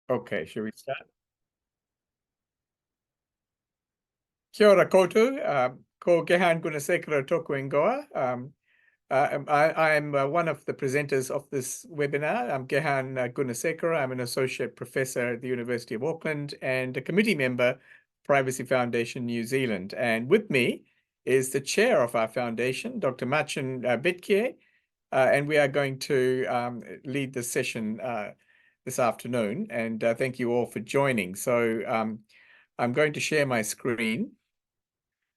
Okay, shall we start? Kia ora koutou, ko Gehan Gunasekara tōku ingoa. I'm one of the presenters of this webinar. I'm Gehan Gunasekara. I'm an associate professor at the University of Auckland and a committee member, Privacy Foundation New Zealand. And with me is the chair of our foundation, Dr. Marcin Betkier, and we are going to lead the session this afternoon. And thank you all for joining. So I'm going to share my screen.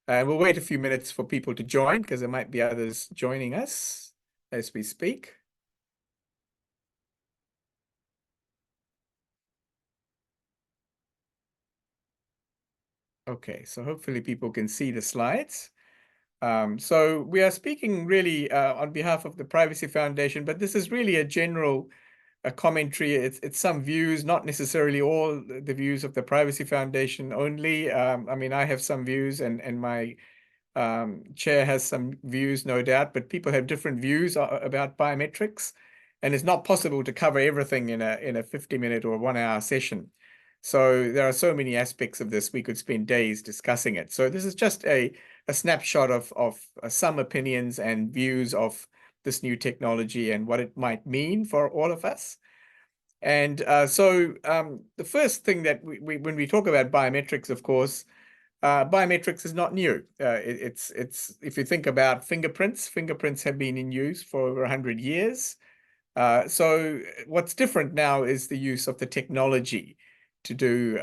We'll wait a few minutes for people to join because there might be others joining us as we speak. Okay, so hopefully people can see the slides. So we are speaking really on behalf of the Privacy Foundation, but this is really a general commentary. It's some views, not necessarily all the views of the Privacy Foundation only. I mean, I have some views and my chair has some views, no doubt, but people have different views about biometrics, and it's not possible to cover everything in a 50-minute or 1-hour session. So there are so many aspects of this, we could spend days discussing it. So this is just a snapshot of some opinions and views of this new technology and what it might mean for all of us. And the first thing that when we talk about biometrics, of course, biometrics is not new. It's if you think about fingerprints have been in use for over 100 years. So what's different now is the use of the technology to do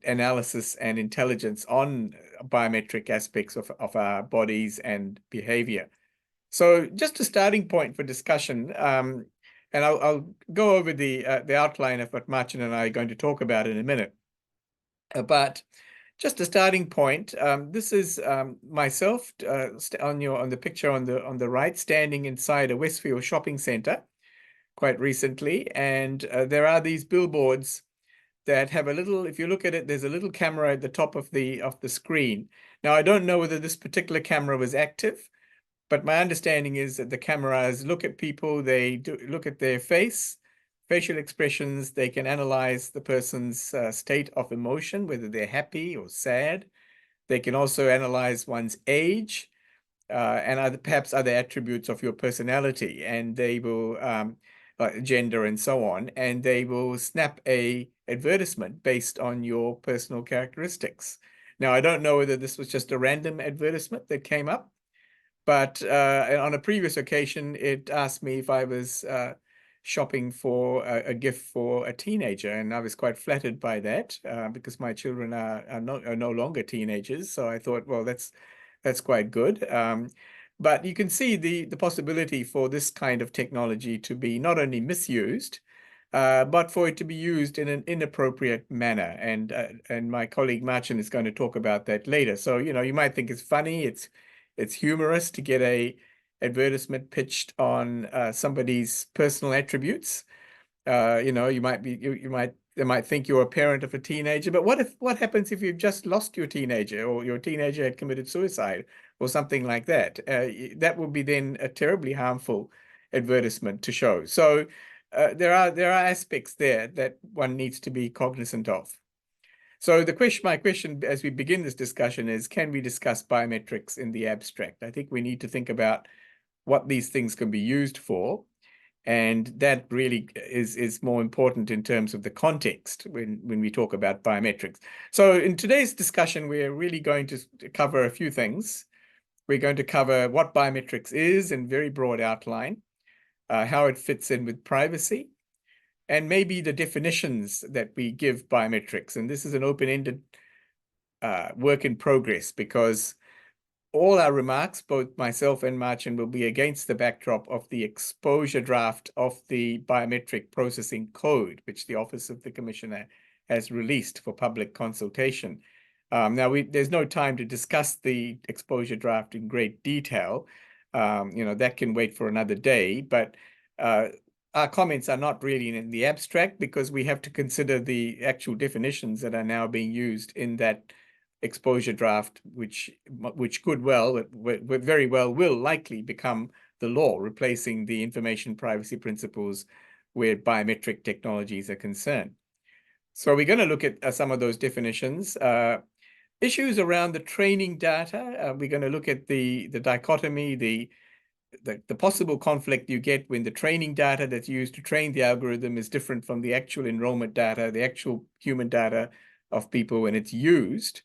analysis and intelligence on biometric aspects of our bodies and behavior. So just a starting point for discussion, and I'll go over the outline of what Marcin and I are going to talk about in a minute. But just a starting point. This is myself on the picture on the right, standing inside a Westfield shopping center quite recently, and there are these billboards that have a little. If you look at it, there's a little camera at the top of the screen. Now, I don't know whether this particular camera was active, but my understanding is that the cameras look at people. They look at their facial expressions. They can analyze the person's state of emotion, whether they're happy or sad. They can also analyze one's age and perhaps other attributes of your personality, and they will gender and so on, and they will snap a advertisement based on your personal characteristics. Now, I don't know whether this was just a random advertisement that came up, but on a previous occasion, it asked me if I was shopping for a gift for a teenager, and I was quite flattered by that because my children are no longer teenagers. So I thought, well, that's quite good. But you can see the possibility for this kind of technology to be not only misused, but for it to be used in an inappropriate manner. And my colleague Marcin is going to talk about that later. So, you might think it's funny, it's humorous to get a advertisement pitched on somebody's personal attributes. They might think you're a parent of a teenager, but what happens if you've just lost your teenager, or your teenager had committed suicide or something like that? That would be then a terribly harmful advertisement to show. So there are aspects there that one needs to be cognizant of. So my question as we begin this discussion is, can we discuss biometrics in the abstract? I think we need to think about what these things can be used for. And that really is more important in terms of the context when we talk about biometrics. So in today's discussion, we're really going to cover a few things. We're going to cover what biometrics is in very broad outline, how it fits in with privacy, and maybe the definitions that we give biometrics. And this is an open-ended work in progress, because all our remarks, both myself and Marcin, will be against the backdrop of the exposure draft of the Biometric Processing Code, which the Office of the Commissioner has released for public consultation. Now, there's no time to discuss the exposure draft in great detail. That can wait for another day, but our comments are not really in the abstract, because we have to consider the actual definitions that are now being used in that exposure draft, which very well will likely become the law, replacing the information privacy principles where biometric technologies are concerned. So we're going to look at some of those definitions. Issues around the training data. We're going to look at the dichotomy, the possible conflict you get when the training data that's used to train the algorithm is different from the actual enrollment data, the actual human data of people when it's used.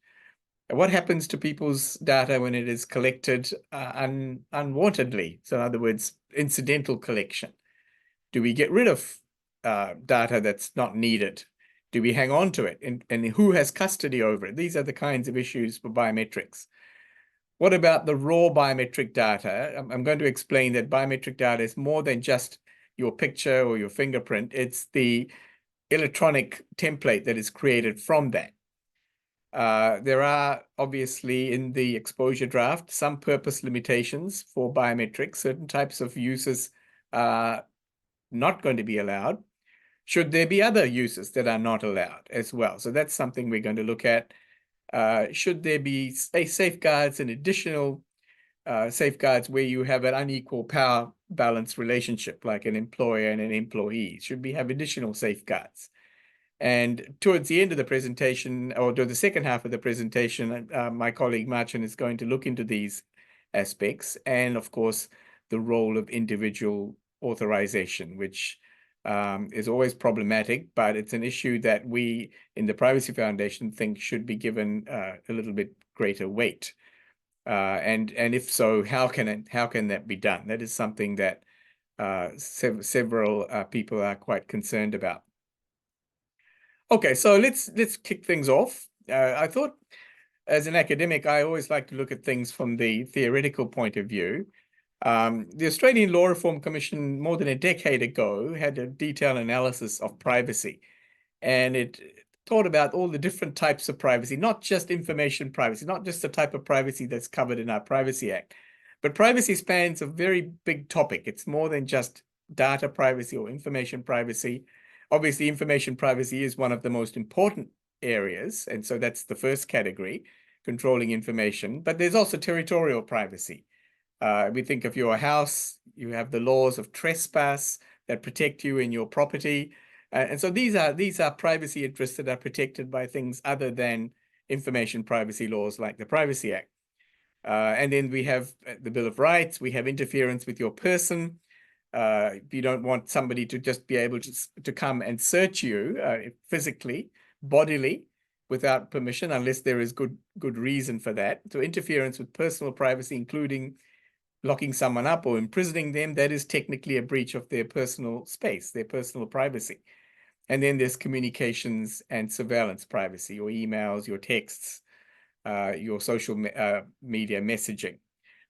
What happens to people's data when it is collected unwantedly? So in other words, incidental collection. Do we get rid of data that's not needed? Do we hang on to it? And who has custody over it? These are the kinds of issues for biometrics. What about the raw biometric data? I'm going to explain that biometric data is more than just your picture or your fingerprint. It's the electronic template that is created from that. There are obviously in the exposure draft some purpose limitations for biometrics. Certain types of uses are not going to be allowed. Should there be other uses that are not allowed as well? So that's something we're going to look at. Should there be safeguards and additional safeguards where you have an unequal power balance relationship, like an employer and an employee? Should we have additional safeguards? And towards the end of the presentation, or to the second half of the presentation, my colleague Marcin is going to look into these aspects and, of course, the role of individual authorization, which is always problematic, but it's an issue that we in the Privacy Foundation think should be given a little bit greater weight. And if so, how can that be done? That is something that several people are quite concerned about. Okay, so let's kick things off. I thought as an academic, I always like to look at things from the theoretical point of view. The Australian Law Reform Commission more than a decade ago had a detailed analysis of privacy, and it thought about all the different types of privacy, not just information privacy, not just the type of privacy that's covered in our Privacy Act, but privacy spans a very big topic. It's more than just data privacy or information privacy. Obviously, information privacy is one of the most important areas, and so that's the first category, controlling information. But there's also territorial privacy. We think of your house, you have the laws of trespass that protect you in your property. And so these are privacy interests that are protected by things other than information privacy laws like the Privacy Act. And then we have the Bill of Rights. We have interference with your person. You don't want somebody to just be able to come and search you physically, bodily, without permission, unless there is good reason for that. So interference with personal privacy, including locking someone up or imprisoning them, that is technically a breach of their personal space, their personal privacy. And then there's communications and surveillance privacy, your emails, your texts, your social media messaging.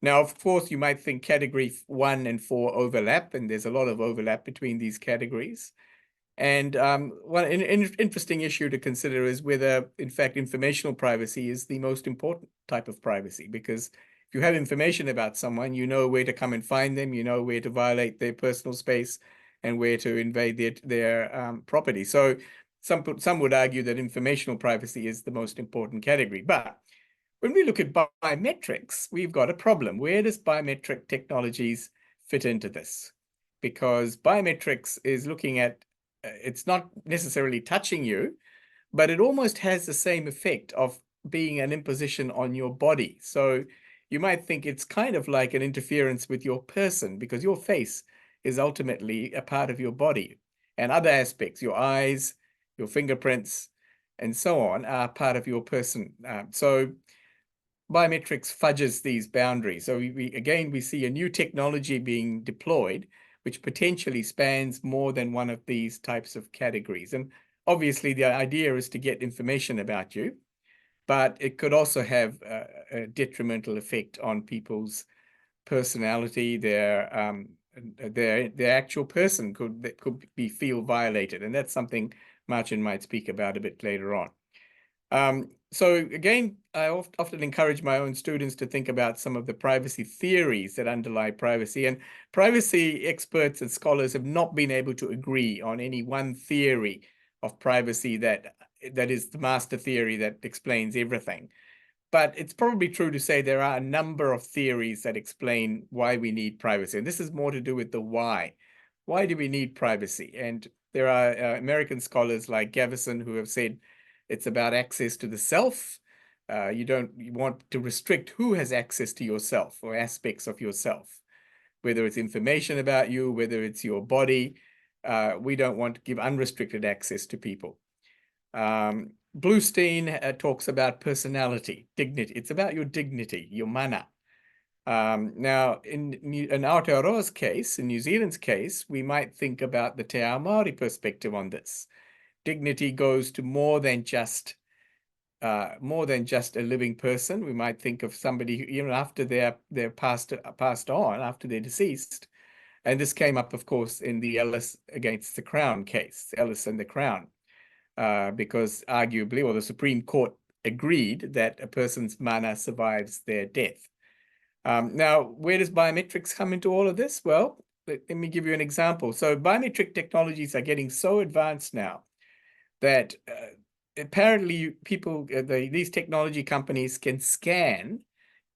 Now, of course, you might think category 1 and 4 overlap, and there's a lot of overlap between these categories. And an interesting issue to consider is whether, in fact, informational privacy is the most important type of privacy, because if you have information about someone, you know where to come and find them, you know where to violate their personal space and where to invade their property. So some would argue that informational privacy is the most important category. But when we look at biometrics, we've got a problem. Where does biometric technologies fit into this? Because biometrics is looking at, it's not necessarily touching you, but it almost has the same effect of being an imposition on your body. So you might think it's kind of like an interference with your person, because your face is ultimately a part of your body, and other aspects, your eyes, your fingerprints, and so on, are part of your person. So biometrics fudges these boundaries. So we see a new technology being deployed, which potentially spans more than one of these types of categories. And obviously the idea is to get information about you, but it could also have a detrimental effect on people's personality, their actual person could feel violated. And that's something Marcin might speak about a bit later on. So again, I often encourage my own students to think about some of the privacy theories that underlie privacy. And privacy experts and scholars have not been able to agree on any one theory of privacy that is the master theory that explains everything. But it's probably true to say there are a number of theories that explain why we need privacy. And this is more to do with the why. Why do we need privacy? And There are American scholars like Gavison who have said it's about access to the self. You want to restrict who has access to yourself or aspects of yourself, whether it's information about you, whether it's your body. We don't want to give unrestricted access to people. Bluestein talks about personality, dignity. It's about your dignity, your mana. Now, in Aotearoa's case, in New Zealand's case, we might think about the Te Ao Māori perspective on this. Dignity goes to more than just a living person. We might think of somebody who, after they're passed on, after they're deceased. And this came up, of course, in the Ellis against the Crown case, Ellis and the Crown, because arguably, or the Supreme Court agreed that a person's mana survives their death. Now, where does biometrics come into all of this? Well, let me give you an example. So biometric technologies are getting so advanced now that apparently these technology companies can scan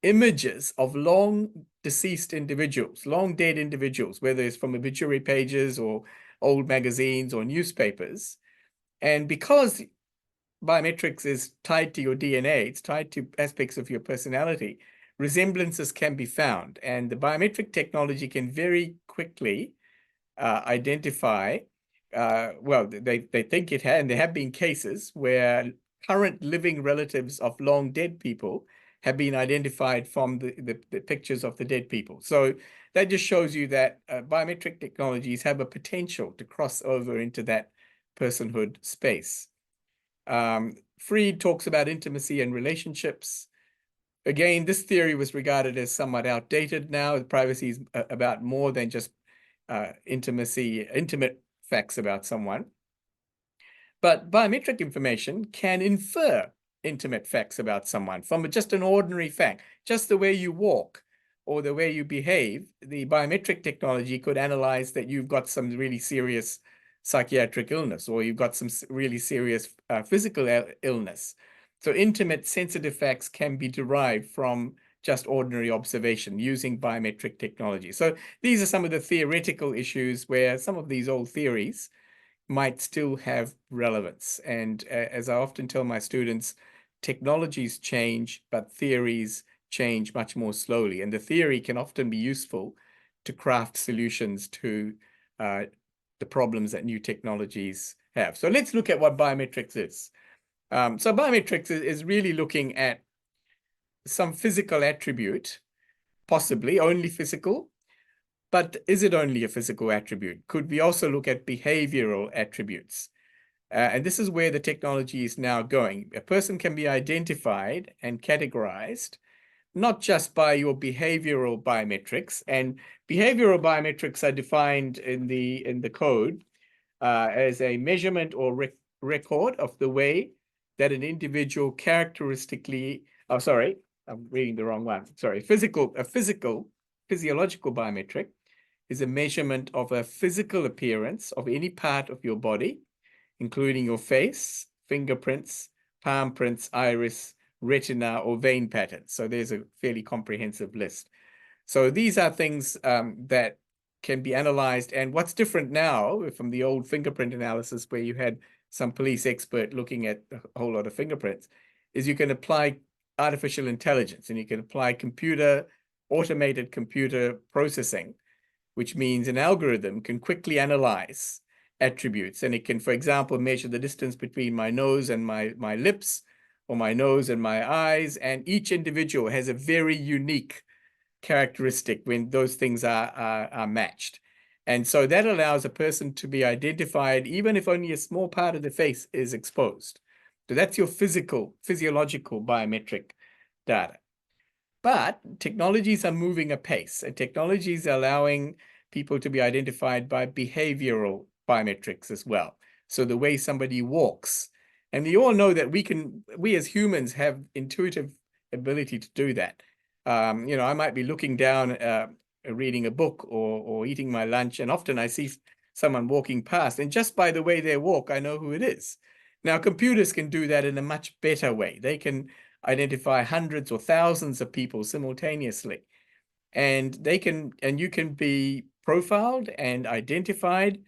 images of long deceased individuals, long dead individuals, whether it's from obituary pages or old magazines or newspapers. And because biometrics is tied to your DNA, it's tied to aspects of your personality, resemblances can be found. And the biometric technology can very quickly identify, well, they think it had, and there have been cases where current living relatives of long dead people have been identified from the pictures of the dead people. So that just shows you that biometric technologies have a potential to cross over into that personhood space. Freed talks about intimacy and relationships. Again, this theory was regarded as somewhat outdated now. Privacy is about more than just intimate facts about someone. But biometric information can infer intimate facts about someone from just an ordinary fact, just the way you walk or the way you behave. The biometric technology could analyze that you've got some really serious psychiatric illness, or you've got some really serious physical illness. So intimate, sensitive facts can be derived from just ordinary observation using biometric technology. So these are some of the theoretical issues where some of these old theories might still have relevance. And as I often tell my students, technologies change, but theories change much more slowly. And the theory can often be useful to craft solutions to the problems that new technologies have. So let's look at what biometrics is. So biometrics is really looking at some physical attribute, possibly only physical, but is it only a physical attribute? Could we also look at behavioral attributes? And this is where the technology is now going. A person can be identified and categorized, not just by your behavioral biometrics. And behavioral biometrics are defined in the code as a measurement or record of the way that an individual characteristically, oh, sorry, I'm reading the wrong one. Sorry, physiological biometric is a measurement of a physical appearance of any part of your body, including your face, fingerprints, palm prints, iris, retina, or vein patterns. So there's a fairly comprehensive list. So these are things that can be analyzed. And what's different now from the old fingerprint analysis where you had some police expert looking at a whole lot of fingerprints is you can apply artificial intelligence and you can apply automated computer processing, which means an algorithm can quickly analyze attributes. And it can, for example, measure the distance between my nose and my lips, or my nose and my eyes. And each individual has a very unique characteristic when those things are matched. And so that allows a person to be identified even if only a small part of the face is exposed. So that's your physiological biometric data. But technologies are moving apace, and technologies are allowing people to be identified by behavioral biometrics as well. So the way somebody walks. And we all know that we as humans have intuitive ability to do that. I might be looking down, reading a book or eating my lunch, and often I see someone walking past, and just by the way they walk, I know who it is. Now, computers can do that in a much better way. They can identify hundreds or thousands of people simultaneously, and you can be profiled and identified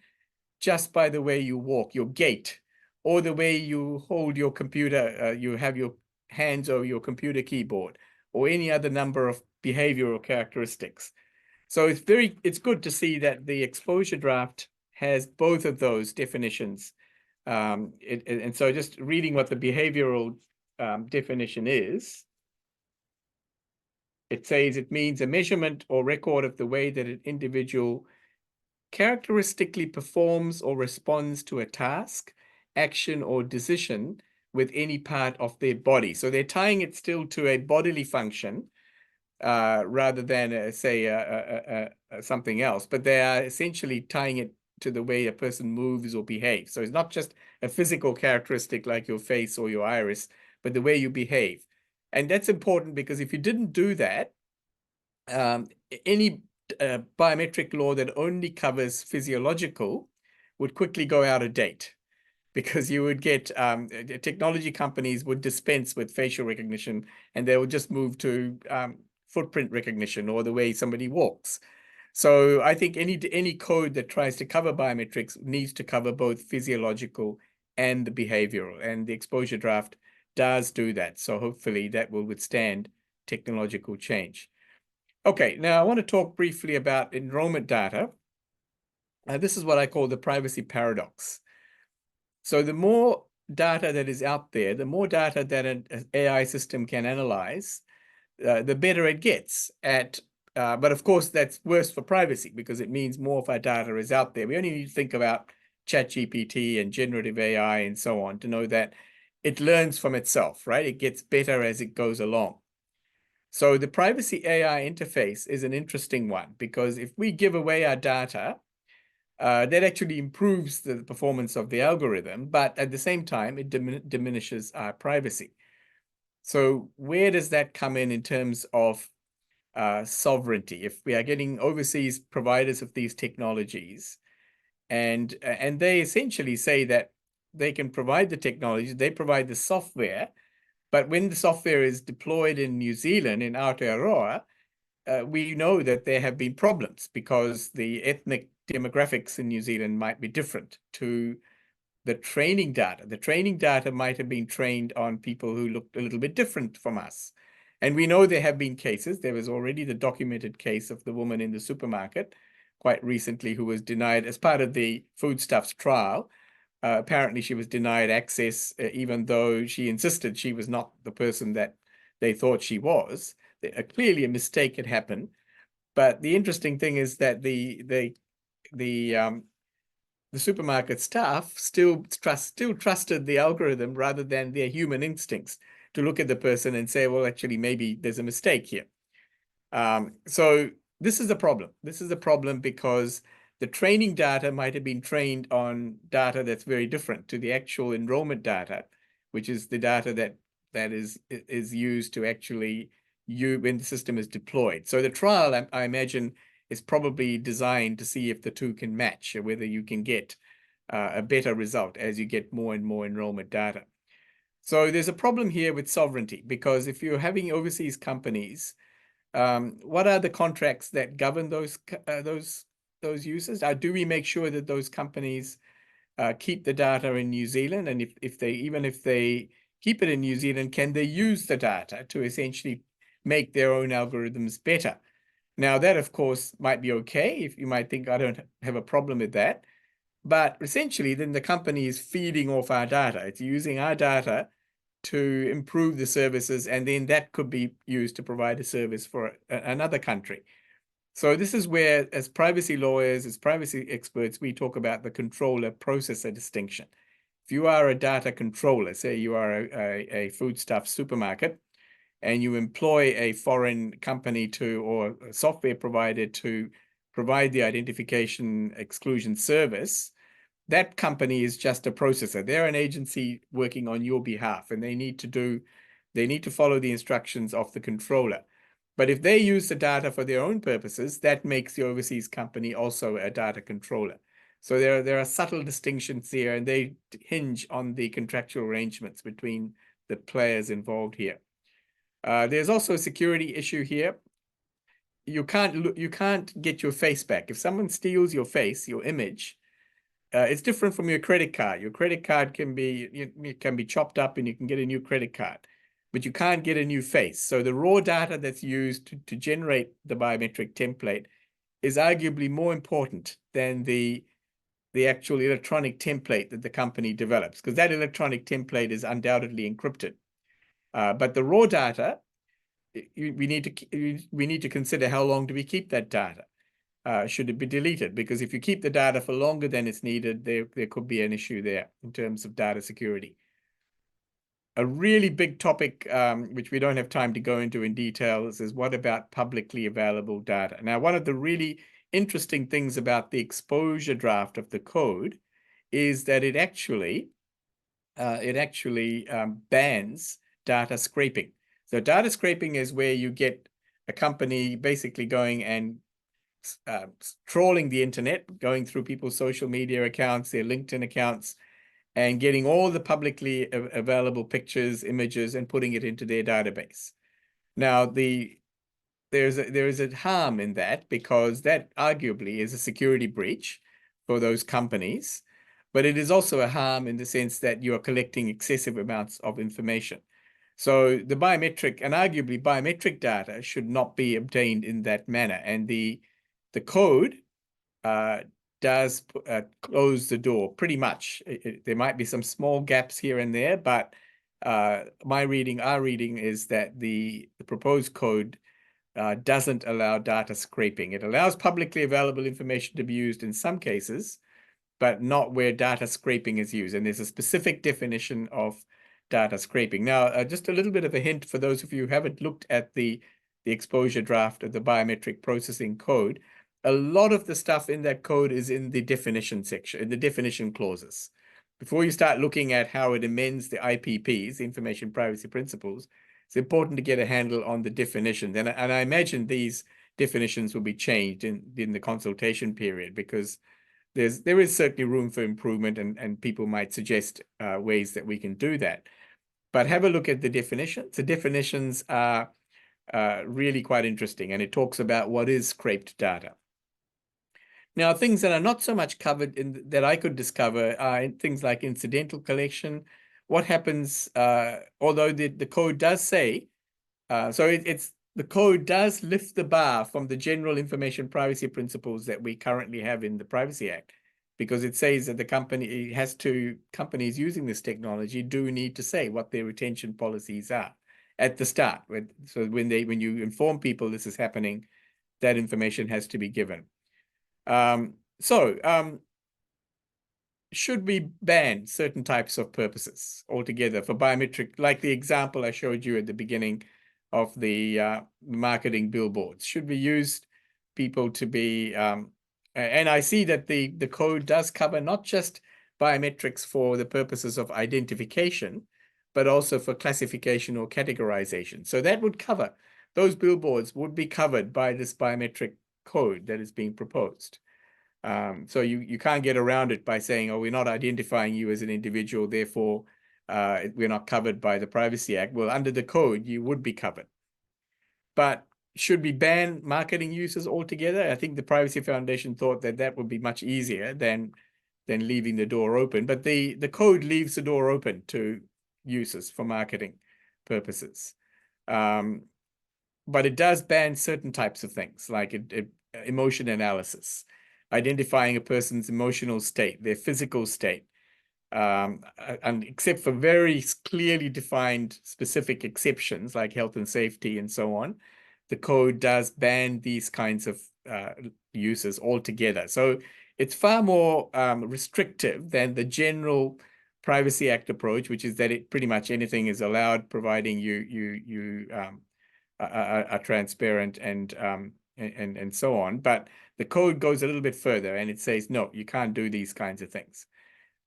just by the way you walk, your gait, or the way you hold your computer, you have your hands over your computer keyboard, or any other number of behavioral characteristics. So it's good to see that the exposure draft has both of those definitions. And so just reading what the behavioral definition is, it says it means a measurement or record of the way that an individual characteristically performs or responds to a task, action, or decision with any part of their body. So they're tying it still to a bodily function rather than, say, something else. But they are essentially tying it to the way a person moves or behaves. So it's not just a physical characteristic like your face or your iris, but the way you behave. And that's important because if you didn't do that, any biometric law that only covers physiological would quickly go out of date, because you would get technology companies would dispense with facial recognition and they would just move to footprint recognition or the way somebody walks. So I think any code that tries to cover biometrics needs to cover both physiological and the behavioral, and the exposure draft does do that. So hopefully that will withstand technological change. Okay, now I want to talk briefly about enrollment data. This is what I call the privacy paradox. So the more data that is out there, the more data that an AI system can analyze, the better it gets at. But of course, that's worse for privacy because it means more of our data is out there. We only need to think about ChatGPT and generative AI and so on to know that it learns from itself, right? It gets better as it goes along. So the privacy AI interface is an interesting one because if we give away our data, that actually improves the performance of the algorithm, but at the same time, it diminishes our privacy. So where does that come in terms of sovereignty? If we are getting overseas providers of these technologies, and they essentially say that they can provide the technology, they provide the software, but when the software is deployed in New Zealand, in Aotearoa, we know that there have been problems because the ethnic demographics in New Zealand might be different to the training data. The training data might have been trained on people who looked a little bit different from us. And we know there have been cases. There was already the documented case of the woman in the supermarket quite recently who was denied as part of the foodstuffs trial. Apparently, she was denied access, even though she insisted she was not the person that they thought she was. Clearly, a mistake had happened. But the interesting thing is that the supermarket staff still trusted the algorithm rather than their human instincts to look at the person and say, well, actually, maybe there's a mistake here. So this is a problem. This is a problem because the training data might have been trained on data that's very different to the actual enrollment data, which is the data that is used to actually when the system is deployed. So the trial, I imagine, is probably designed to see if the two can match, or whether you can get a better result as you get more and more enrollment data. So there's a problem here with sovereignty, because if you're having overseas companies, what are the contracts that govern those uses? Do we make sure that those companies keep the data in New Zealand? And if they keep it in New Zealand, can they use the data to essentially make their own algorithms better? Now, that, of course, might be okay. If you might think, I don't have a problem with that. But essentially, then the company is feeding off our data. It's using our data to improve the services, and then that could be used to provide a service for another country. So this is where, as privacy lawyers, as privacy experts, we talk about the controller-processor distinction. If you are a data controller, say you are a foodstuff supermarket, and you employ a foreign company or a software provider to provide the identification exclusion service, that company is just a processor. They're an agency working on your behalf, and they need to follow the instructions of the controller. But if they use the data for their own purposes, that makes the overseas company also a data controller. So there are subtle distinctions here, and they hinge on the contractual arrangements between the players involved here. There's also a security issue here. You can't get your face back. If someone steals your face, your image, it's different from your credit card. Your credit card can be it can be chopped up and you can get a new credit card, but you can't get a new face. So the raw data that's used to generate the biometric template is arguably more important than the actual electronic template that the company develops, because that electronic template is undoubtedly encrypted. But the raw data, we need to consider how long do we keep that data. Should it be deleted? Because if you keep the data for longer than it's needed, there could be an issue there in terms of data security. A really big topic, which we don't have time to go into in detail, is what about publicly available data? Now, one of the really interesting things about the exposure draft of the code is that it actually bans data scraping. So data scraping is where you get a company basically going and trawling the internet, going through people's social media accounts, their LinkedIn accounts, and getting all the publicly available pictures, images, and putting it into their database. Now, there is a harm in that, because that arguably is a security breach for those companies, but it is also a harm in the sense that you are collecting excessive amounts of information. So the biometric and arguably biometric data should not be obtained in that manner. And the code does close the door pretty much. There might be some small gaps here and there, but our reading is that the proposed code doesn't allow data scraping. It allows publicly available information to be used in some cases, but not where data scraping is used. And there's a specific definition of data scraping. Now, just a little bit of a hint for those of you who haven't looked at the exposure draft of the biometric processing code. A lot of the stuff in that code is in the definition section, in the definition clauses. Before you start looking at how it amends the IPPs, the Information Privacy Principles, it's important to get a handle on the definitions. And I imagine these definitions will be changed in the consultation period, because there is certainly room for improvement, and people might suggest ways that we can do that. But have a look at the definitions. The definitions are really quite interesting, and it talks about what is scraped data. Now, things that are not so much covered that I could discover are things like incidental collection. What happens, although the code does say, the code does lift the bar from the general information privacy principles that we currently have in the Privacy Act, because it says that companies using this technology do need to say what their retention policies are at the start. So when you inform people this is happening, that information has to be given. Should we ban certain types of purposes altogether for biometric, like the example I showed you at the beginning of the marketing billboards? Should we use people to be, and I see that the code does cover not just biometrics for the purposes of identification, but also for classification or categorization. So that would cover, those billboards would be covered by this biometric code that is being proposed. So you can't get around it by saying, oh, we're not identifying you as an individual, therefore we're not covered by the Privacy Act. Well, under the code, you would be covered. But should we ban marketing uses altogether? I think the Privacy Foundation thought that would be much easier than leaving the door open. But the code leaves the door open to uses for marketing purposes. But it does ban certain types of things, like emotion analysis, identifying a person's emotional state, their physical state. And except for very clearly defined specific exceptions like health and safety and so on, the code does ban these kinds of uses altogether. So it's far more restrictive than the general Privacy Act approach, which is that pretty much anything is allowed, providing you are transparent and so on. But the code goes a little bit further, and it says, no, you can't do these kinds of things.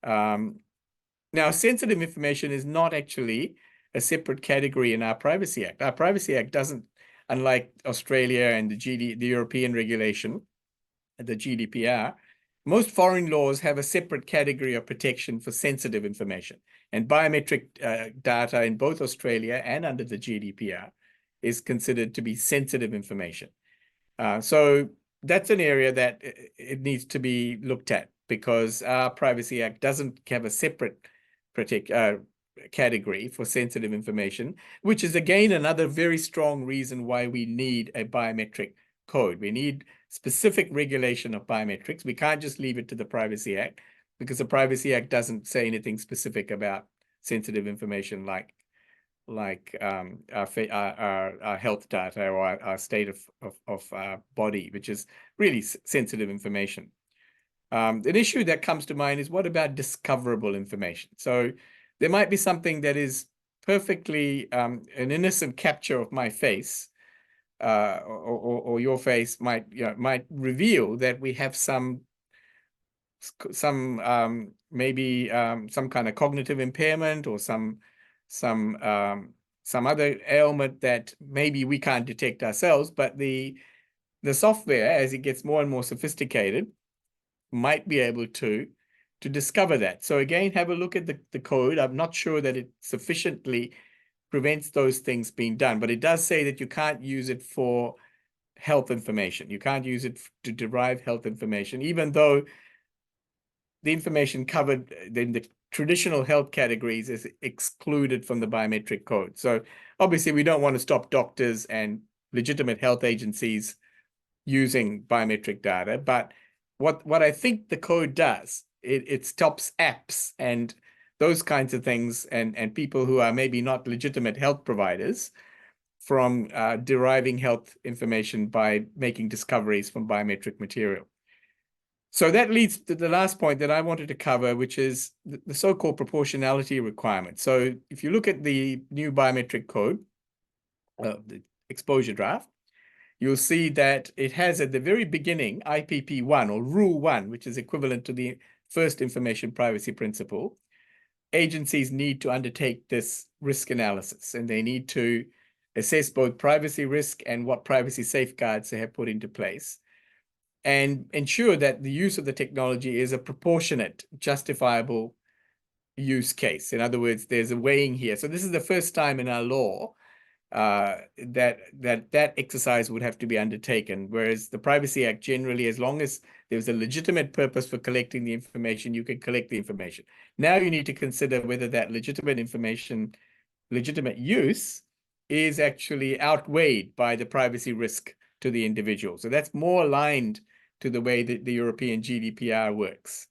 Now, sensitive information is not actually a separate category in our Privacy Act. Our Privacy Act doesn't, unlike Australia and the European regulation, the GDPR, most foreign laws have a separate category of protection for sensitive information. And biometric data in both Australia and under the GDPR is considered to be sensitive information. So that's an area that it needs to be looked at because our Privacy Act doesn't have a separate category for sensitive information, which is again another very strong reason why we need a biometric code. We need specific regulation of biometrics. We can't just leave it to the Privacy Act, because the Privacy Act doesn't say anything specific about sensitive information like our health data or our state of our body, which is really sensitive information. An issue that comes to mind is, what about discoverable information? So there might be something that is perfectly an innocent capture of my face, or your face might reveal that we have some maybe some kind of cognitive impairment, or some other ailment that maybe we can't detect ourselves, but the software, as it gets more and more sophisticated, might be able to discover that. So again, have a look at the code. I'm not sure that it sufficiently prevents those things being done, but it does say that you can't use it for health information. You can't use it to derive health information, even though the information covered in the traditional health categories is excluded from the biometric code. So obviously we don't want to stop doctors and legitimate health agencies using biometric data, but what I think the code does, it stops apps and those kinds of things, and people who are maybe not legitimate health providers from deriving health information by making discoveries from biometric material. So that leads to the last point that I wanted to cover, which is the so-called proportionality requirement. So if you look at the new biometric code, the exposure draft, you'll see that it has at the very beginning IPP1 or Rule 1, which is equivalent to the first information privacy principle. Agencies need to undertake this risk analysis, and they need to assess both privacy risk and what privacy safeguards they have put into place, and ensure that the use of the technology is a proportionate, justifiable use case. In other words, there's a weighing here. So this is the first time in our law that exercise would have to be undertaken, whereas the Privacy Act generally, as long as there's a legitimate purpose for collecting the information, you can collect the information. Now you need to consider whether that legitimate use is actually outweighed by the privacy risk to the individual. So that's more aligned to the way that the European GDPR works.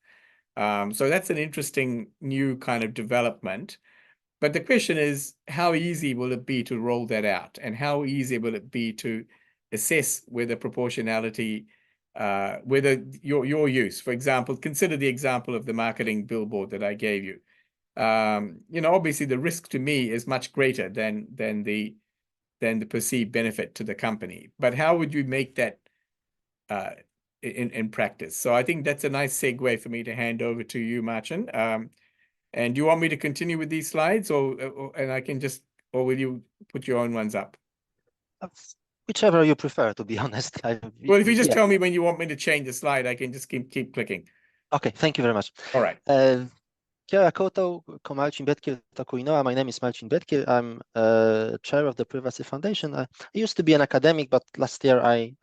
So that's an interesting new kind of development. But the question is, how easy will it be to roll that out? And how easy will it be to assess whether proportionality, whether your use, for example, consider the example of the marketing billboard that I gave you. Obviously the risk to me is much greater than the perceived benefit to the company. But how would you make that in practice? So I think that's a nice segue for me to hand over to you, Marcin. And do you want me to continue with these slides, and I can just, or will you put your own ones up? Whichever you prefer, to be honest. Well, if you just tell me when you want me to change the slide, I can just keep clicking. Okay, thank you very much. All right. Kia koto, ko Marcin Betkier taku inoa. My name is Marcin Betkier. I'm chair of the Privacy Foundation. I used to be an academic, but last year I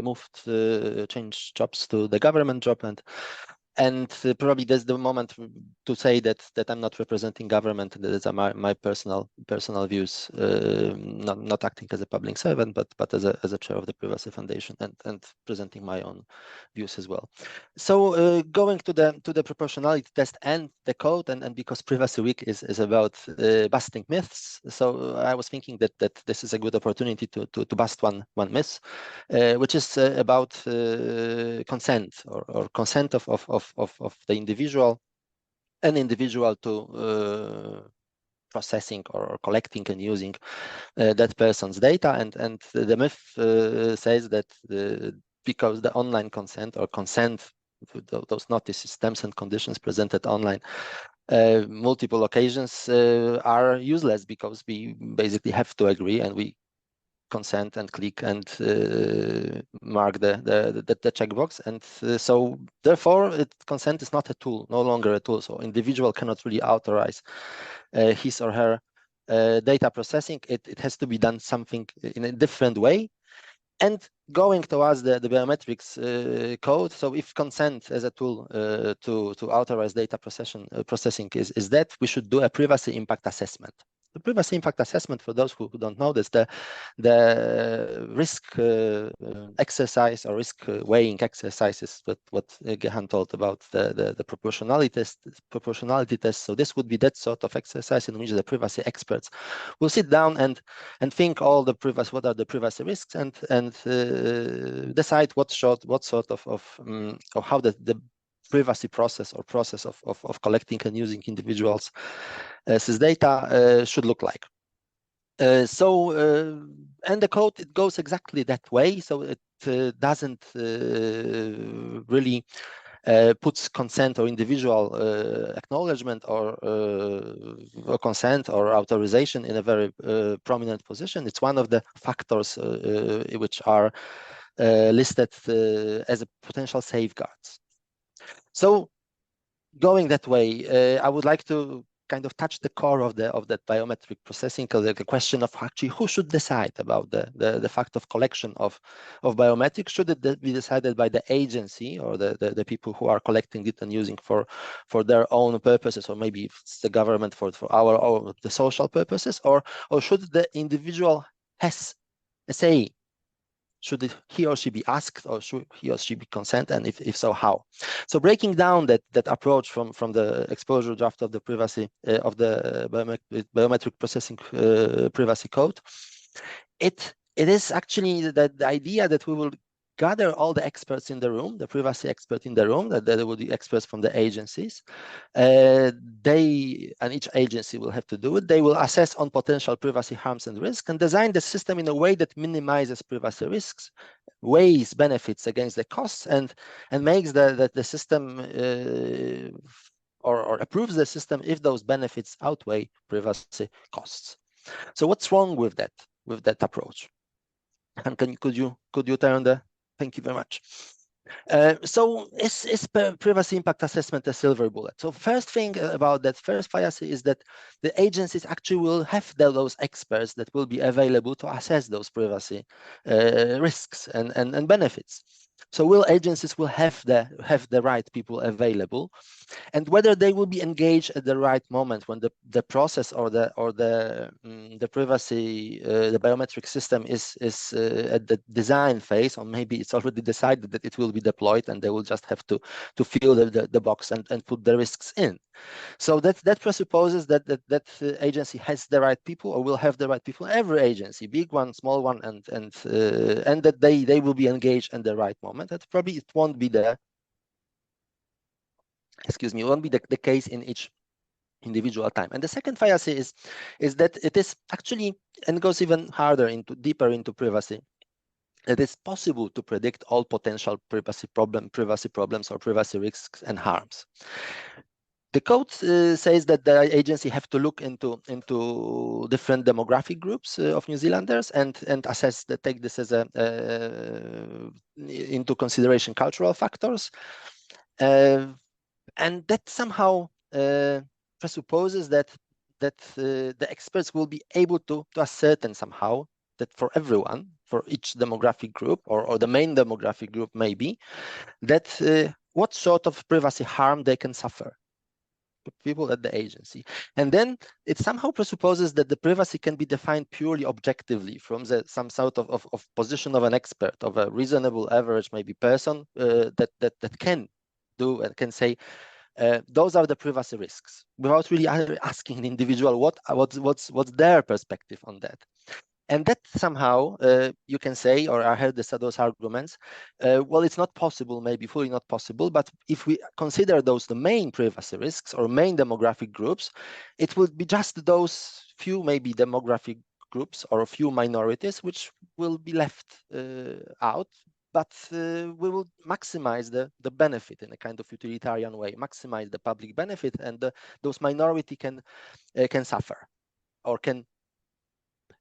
moved, changed jobs to the government job, and probably that's the moment to say that I'm not representing government. That are my personal views, not acting as a public servant, but as a chair of the Privacy Foundation, and presenting my own views as well. So going to the proportionality test and the code, and because Privacy Week is about busting myths, so I was thinking that this is a good opportunity to bust one myth, which is about consent or consent of the individual to processing or collecting and using that person's data, and the myth says that because the online consent or consent, those notices, terms and conditions presented online multiple occasions are useless, because we basically have to agree, and we consent and click and mark the checkbox, and so therefore consent is not a tool, no longer a tool. So individual cannot really authorize his or her data processing. It has to be done something in a different way, And going towards the biometrics code, so if consent as a tool to authorize data processing is that, we should do a privacy impact assessment. The privacy impact assessment, for those who don't know this, the risk exercise or risk weighing exercises, what Gehan told about the proportionality test. So this would be that sort of exercise in which the privacy experts will sit down and think what are the privacy risks, and decide what sort of how the privacy process of collecting and using individuals' data should look like. And the code, it goes exactly that way. So it doesn't really puts consent or individual acknowledgement or consent or authorization in a very prominent position. It's one of the factors which are listed as a potential safeguards. So going that way, I would like to kind of touch the core of that biometric processing, the question of actually who should decide about the fact of collection of biometrics. Should it be decided by the agency or the people who are collecting it and using for their own purposes, or maybe it's the government for the social purposes, or should the individual has a say? Should he or she be asked, or should he or she be consent, and if so, how? So breaking down that approach from the exposure draft of the privacy of the biometric processing privacy code, it is actually the idea that we will gather all the experts in the room, the privacy expert in the room, that there will be experts from the agencies. And each agency will have to do it. They will assess on potential privacy harms and risks and design the system in a way that minimizes privacy risks, weighs benefits against the costs, and makes the system or approves the system if those benefits outweigh privacy costs. So what's wrong with that approach? And could you turn the? Thank you very much. So is privacy impact assessment a silver bullet? So first thing about that first fallacy is that the agencies actually will have those experts that will be available to assess those privacy risks and benefits. So agencies will have the right people available, and whether they will be engaged at the right moment when the process or the privacy the biometric system is at the design phase, or maybe it's already decided that it will be deployed and they will just have to fill the box and put the risks in. So that presupposes that agency has the right people, or will have the right people. Every agency, big one, small one, and that they will be engaged at the right moment. That probably it won't be the case in each individual time. And the second fallacy is that it is actually, and goes even deeper into privacy, it is possible to predict all potential privacy problems or privacy risks and harms. The code says that the agency have to look into different demographic groups of New Zealanders and assess take this as into consideration cultural factors, and that somehow presupposes that the experts will be able to ascertain somehow that for everyone, for each demographic group, or the main demographic group maybe, that what sort of privacy harm they can suffer, people at the agency. And then it somehow presupposes that the privacy can be defined purely objectively from some sort of position of an expert, of a reasonable average maybe person that can do and can say those are the privacy risks, without really asking the individual what's their perspective on that. And that somehow you can say, or I heard those arguments, well, it's not possible, maybe fully not possible, but if we consider those the main privacy risks or main demographic groups, it would be just those few maybe demographic groups or a few minorities which will be left out, but we will maximize the benefit in a kind of utilitarian way, maximize the public benefit, and those minority can suffer or can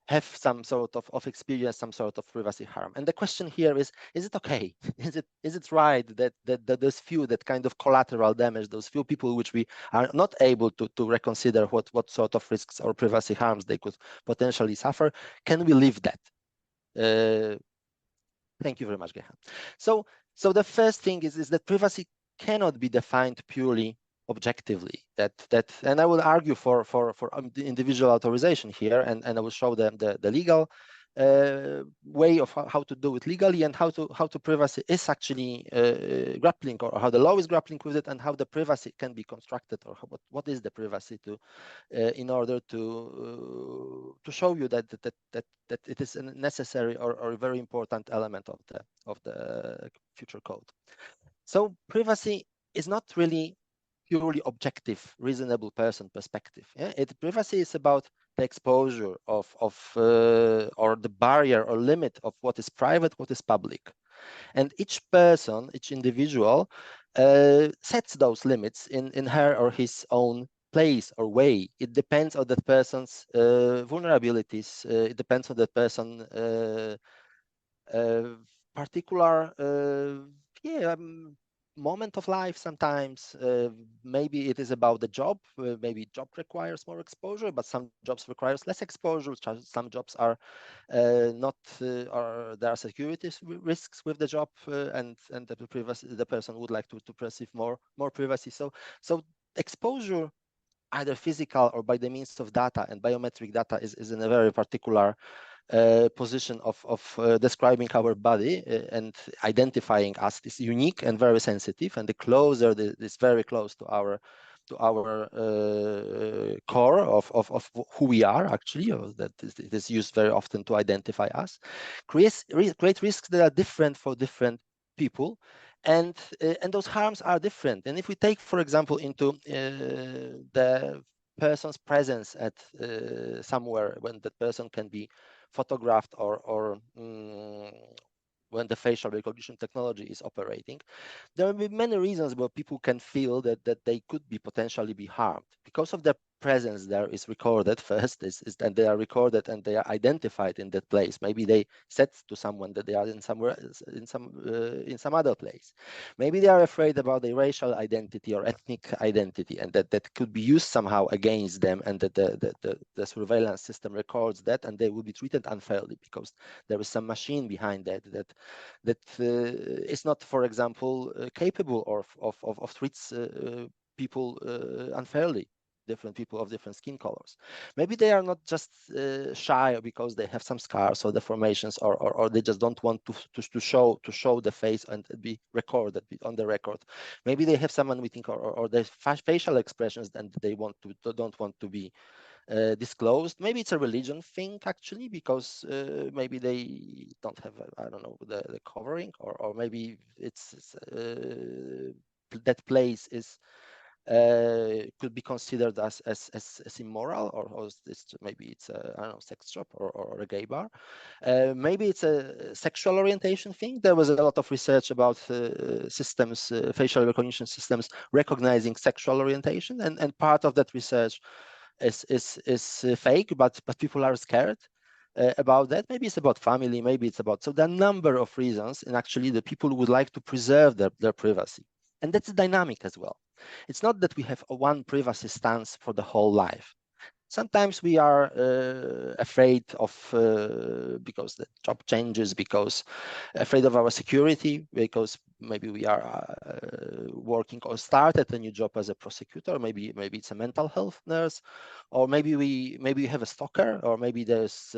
have some sort of experience, some sort of privacy harm. And the question here is it okay? Is it right that those few, that kind of collateral damage, those few people which we are not able to reconsider what sort of risks or privacy harms they could potentially suffer, can we leave that? Thank you very much, Gehan. So the first thing is that privacy cannot be defined purely objectively. And I will argue for the individual authorization here, and I will show them the legal way of how to do it legally, and how to privacy is actually grappling, or how the law is grappling with it, and how the privacy can be constructed, or what is the privacy to in order to show you that it is a necessary or a very important element of the future code. So privacy is not really purely objective, reasonable person perspective. Yeah? Privacy is about the exposure of or the barrier or limit of what is private, what is public. And each person, each individual sets those limits in her or his own place or way. It depends on that person's vulnerabilities. It depends on that person particular moment of life. Sometimes maybe it is about the job. Maybe job requires more exposure, but some jobs requires less exposure. Some jobs are not or there are security risks with the job, and the privacy, the person would like to perceive more privacy. So exposure, either physical or by the means of data, and biometric data is in a very particular position of describing our body and identifying us, is unique and very sensitive. And the closer is very close to our core of who we are actually, or that it is used very often to identify us, creates great risks that are different for different people, and those harms are different. And if we take, for example, into the person's presence at somewhere, when that person can be photographed, or when the facial recognition technology is operating, there will be many reasons where people can feel that they could be potentially be harmed because of their presence there is recorded first, and they are recorded and they are identified in that place. Maybe they said to someone that they are in somewhere in some other place. Maybe they are afraid about their racial identity or ethnic identity, and that could be used somehow against them, and that the surveillance system records that, and they will be treated unfairly because there is some machine behind that is not, for example, capable of treats people unfairly, different people of different skin colors. Maybe they are not just shy because they have some scars or deformations, or they just don't want to show the face and be recorded on the record. Maybe they have some unwitting or their facial expressions, and they don't want to be disclosed. Maybe it's a religion thing actually, because maybe they don't have I don't know, the covering, or maybe it's that place is could be considered as immoral, or maybe it's a, I don't know, sex shop, or a gay bar. Maybe it's a sexual orientation thing. There was a lot of research about systems, facial recognition systems recognizing sexual orientation, and part of that research is fake, but people are scared about that. Maybe it's about family, maybe it's about, so there are a number of reasons, and actually the people would like to preserve their privacy. And that's dynamic as well. It's not that we have a one privacy stance for the whole life. Sometimes we are afraid of because the job changes, because afraid of our security, because maybe we are working or started a new job as a prosecutor. Maybe it's a mental health nurse, or maybe we have a stalker, or maybe there's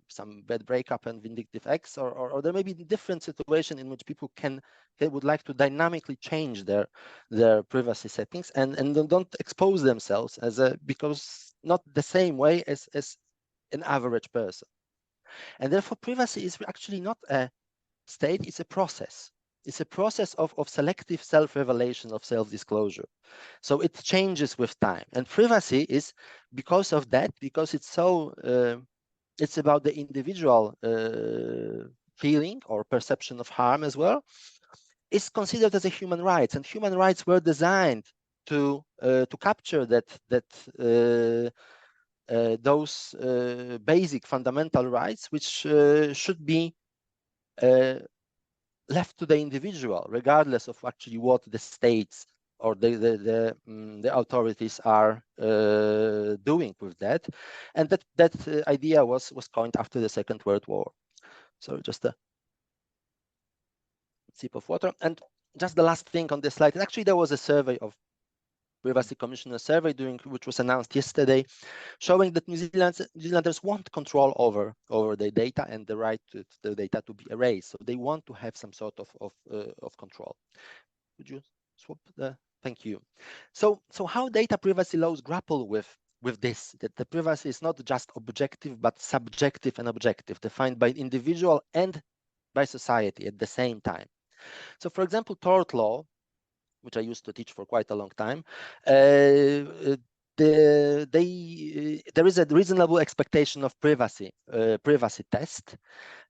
some bad breakup and vindictive ex, or there may be different situation in which people they would like to dynamically change their privacy settings, and don't expose themselves because not the same way as an average person. And therefore privacy is actually not a state, it's a process. It's a process of selective self-revelation, of self-disclosure. So it changes with time. And privacy is, because of that, because it's so it's about the individual feeling or perception of harm as well, is considered as a human rights. And human rights were designed to capture those basic fundamental rights, which should be left to the individual, regardless of actually what the states or the authorities are doing with that. And that idea was coined after the Second World War. So just sip of water. And just the last thing on this slide, actually there was a survey of Privacy Commissioner survey which was announced yesterday, showing that New Zealanders want control over their data and the right to the data to be erased. So they want to have some sort of control. Would you swap the? Thank you. So how data privacy laws grapple with this, that the privacy is not just objective but subjective and objective, defined by individual and by society at the same time. So for example, tort law, which I used to teach for quite a long time, there is a reasonable expectation of privacy test,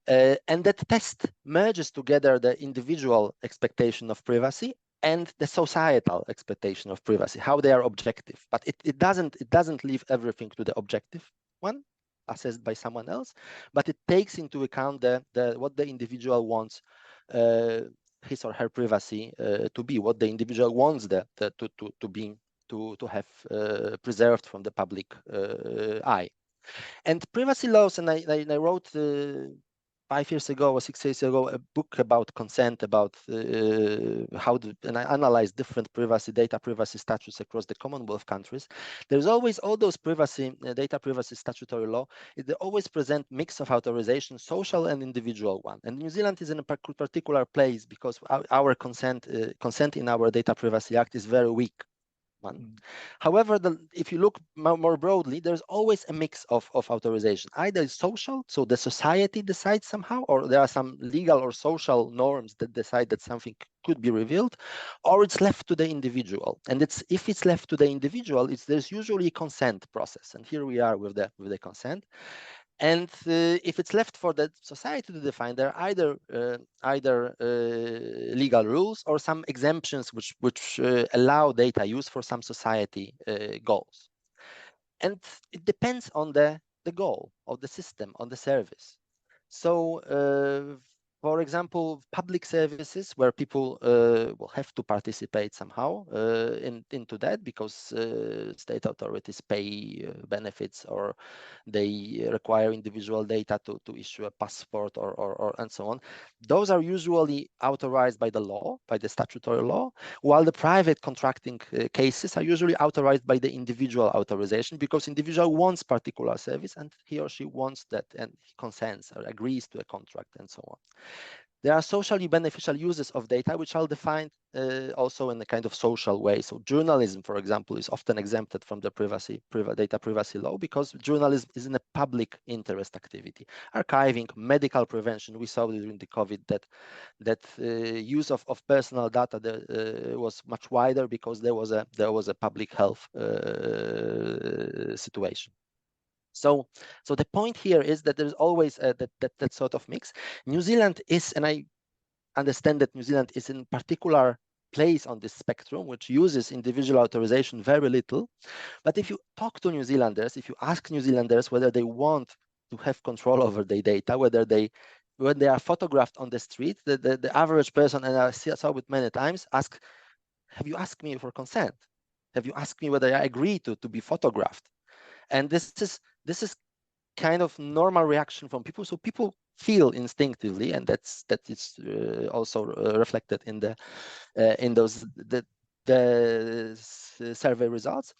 and that test merges together the individual expectation of privacy and the societal expectation of privacy, how they are objective. But it doesn't leave everything to the objective one, assessed by someone else, but it takes into account what the individual wants his or her privacy to be, what the individual wants to have preserved from the public eye. And privacy laws, and I wrote 5 years ago or 6 years ago a book about consent, about and I analyzed different data privacy statutes across the Commonwealth countries. There's always all those data privacy statutory law. They always present mix of authorization, social and individual one. And New Zealand is in a particular place because our consent in our Data Privacy Act is very weak. However, if you look more broadly, there's always a mix of authorization. Either it's social, so the society decides somehow, or there are some legal or social norms that decide that something could be revealed, or it's left to the individual. And if it's left to the individual, there's usually a consent process. And here we are with the consent. And if it's left for the society to define, there are either legal rules or some exemptions which allow data use for some society goals. And it depends on the goal of the system, on the service. So for example, public services where people will have to participate somehow into that because state authorities pay benefits or they require individual data to issue a passport or and so on. Those are usually authorized by the law, by the statutory law, while the private contracting cases are usually authorized by the individual authorization because individual wants particular service and he or she wants that and consents or agrees to a contract and so on. There are socially beneficial uses of data, which I'll define also in a kind of social way. So journalism, for example, is often exempted from the data privacy law because journalism is in a public interest activity. Archiving, medical prevention, we saw during the COVID that use of personal data was much wider because there was a public health situation. So the point here is that there's always that sort of mix. New Zealand is, and I understand that New Zealand is in particular place on this spectrum, which uses individual authorization very little. But if you talk to New Zealanders, if you ask New Zealanders whether they want to have control over their data, when they are photographed on the street, the average person, and I saw it many times, ask, have you asked me for consent? Have you asked me whether I agree to be photographed? And this is kind of normal reaction from people. So people feel instinctively, and that is also reflected in those survey results,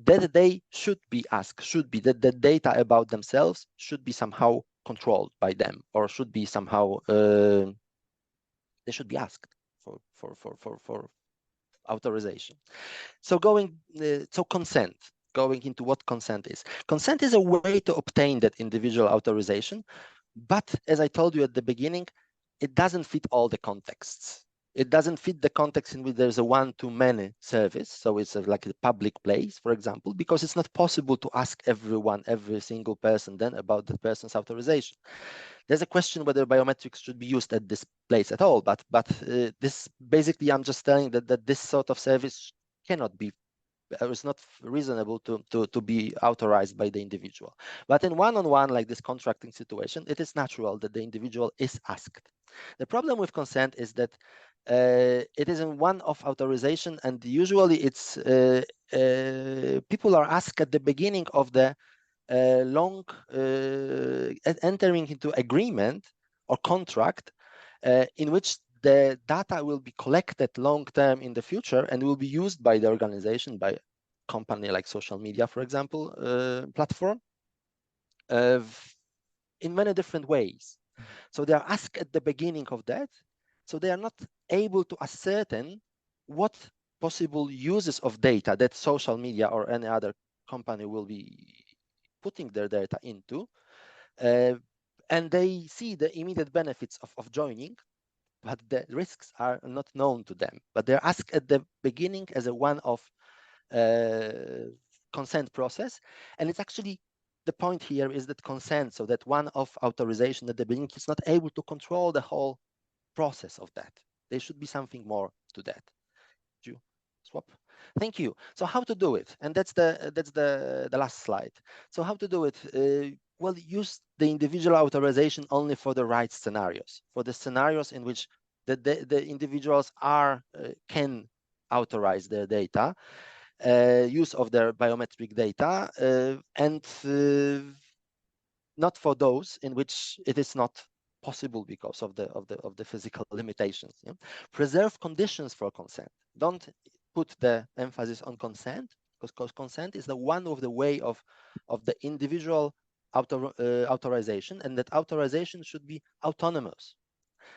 that they should be asked, that the data about themselves should be somehow controlled by them, or should be somehow they should be asked for authorization. So consent. Going into what consent is. Consent is a way to obtain that individual authorization, but as I told you at the beginning, it doesn't fit all the contexts. It doesn't fit the context in which there's a one-to-many service, so it's like a public place, for example, because it's not possible to ask every single person then about the person's authorization. There's a question whether biometrics should be used at this place at all, but this basically, I'm just telling that this sort of service cannot be, it's not reasonable to be authorized by the individual. But in one-on-one, like this contracting situation, it is natural that the individual is asked. The problem with consent is that it is in one-off authorization, and usually it's people are asked at the beginning of the entering into agreement or contract in which the data will be collected long term in the future and will be used by the organization, by a company like social media, for example, platform, in many different ways. So they are asked at the beginning of that. So they are not able to ascertain what possible uses of data that social media or any other company will be putting their data into. And they see the immediate benefits of joining, but the risks are not known to them. But they're asked at the beginning as a one-off consent process. And it's actually, the point here is that consent, so that one-off authorization at the beginning, is not able to control the whole process of that. There should be something more to that. Do you swap? Thank you. So how to do it? And that's the last slide. So how to do it? Well, use the individual authorization only for the right scenarios, for the scenarios in which the individuals can authorize their data, use of their biometric data, and not for those in which it is not possible because of the physical limitations. Yeah? Preserve conditions for consent. Don't put the emphasis on consent, because consent is the one of the way of the individual authorization, and that authorization should be autonomous.